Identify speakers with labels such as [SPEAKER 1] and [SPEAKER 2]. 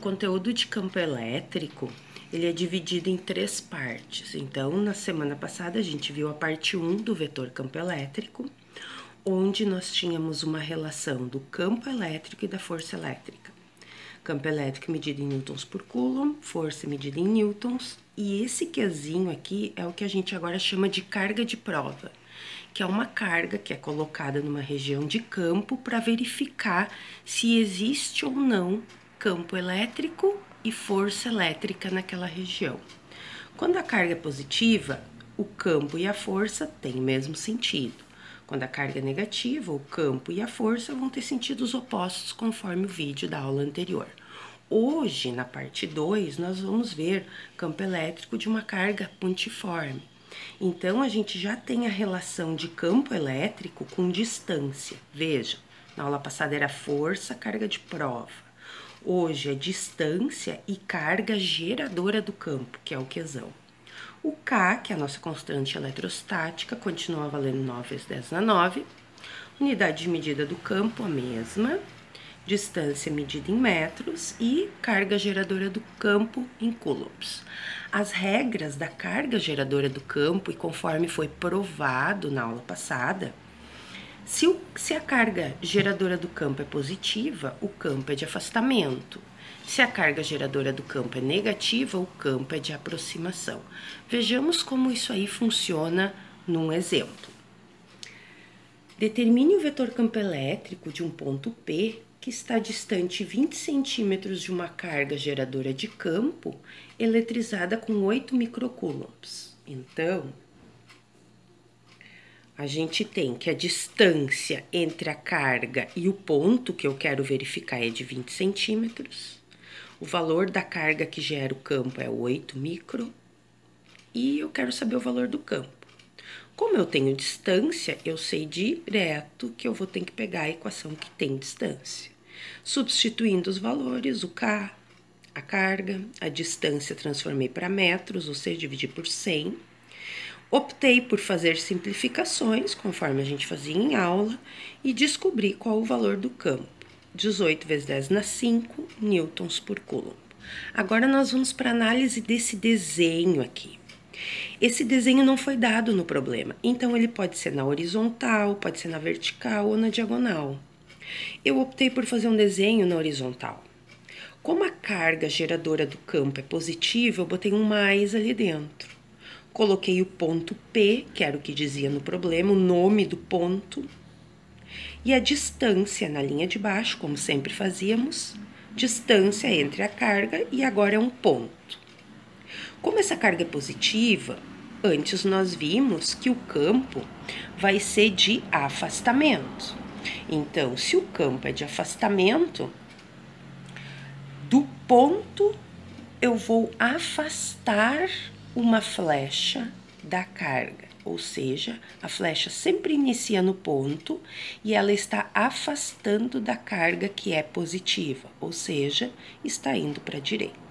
[SPEAKER 1] conteúdo de campo elétrico, ele é dividido em 3 partes. Então, na semana passada, a gente viu a parte 1 do vetor campo elétrico, onde nós tínhamos uma relação do campo elétrico e da força elétrica. Campo elétrico medido em newtons por coulomb, força medida em newtons, e esse Qzinho aqui é o que a gente agora chama de carga de prova, que é uma carga que é colocada numa região de campo para verificar se existe ou não campo elétrico e força elétrica naquela região. Quando a carga é positiva, o campo e a força têm o mesmo sentido. Quando a carga é negativa, o campo e a força vão ter sentidos opostos, conforme o vídeo da aula anterior. Hoje, na parte 2, nós vamos ver campo elétrico de uma carga pontiforme. Então, a gente já tem a relação de campo elétrico com distância. Veja, na aula passada era força, carga de prova. Hoje é distância e carga geradora do campo, que é o Qzão. O K, que é a nossa constante eletrostática, continua valendo 9 vezes 10 na 9. Unidade de medida do campo, a mesma. Distância medida em metros e carga geradora do campo em coulombs. As regras da carga geradora do campo, e conforme foi provado na aula passada, se a carga geradora do campo é positiva, o campo é de afastamento. Se a carga geradora do campo é negativa, o campo é de aproximação. Vejamos como isso aí funciona num exemplo. Determine o vetor campo elétrico de um ponto P que está distante 20 centímetros de uma carga geradora de campo eletrizada com 8 microcoulombs. Então, a gente tem que a distância entre a carga e o ponto que eu quero verificar é de 20 centímetros. O valor da carga que gera o campo é 8 micro. E eu quero saber o valor do campo. Como eu tenho distância, eu sei direto que eu vou ter que pegar a equação que tem distância. Substituindo os valores, o K, a carga, a distância transformei para metros, ou seja, dividi por 100. Optei por fazer simplificações, conforme a gente fazia em aula, e descobri qual o valor do campo. 18 vezes 10 na 5 newtons por coulomb. Agora nós vamos para a análise desse desenho aqui. Esse desenho não foi dado no problema, então ele pode ser na horizontal, pode ser na vertical ou na diagonal. Eu optei por fazer um desenho na horizontal. Como a carga geradora do campo é positiva, eu botei um mais ali dentro. Coloquei o ponto P, que era o que dizia no problema, o nome do ponto, e a distância na linha de baixo, como sempre fazíamos, distância entre a carga e agora é um ponto. Como essa carga é positiva, antes nós vimos que o campo vai ser de afastamento. Então, se o campo é de afastamento, do ponto eu vou afastar uma flecha da carga. Ou seja, a flecha sempre inicia no ponto e ela está afastando da carga que é positiva, ou seja, está indo para a direita.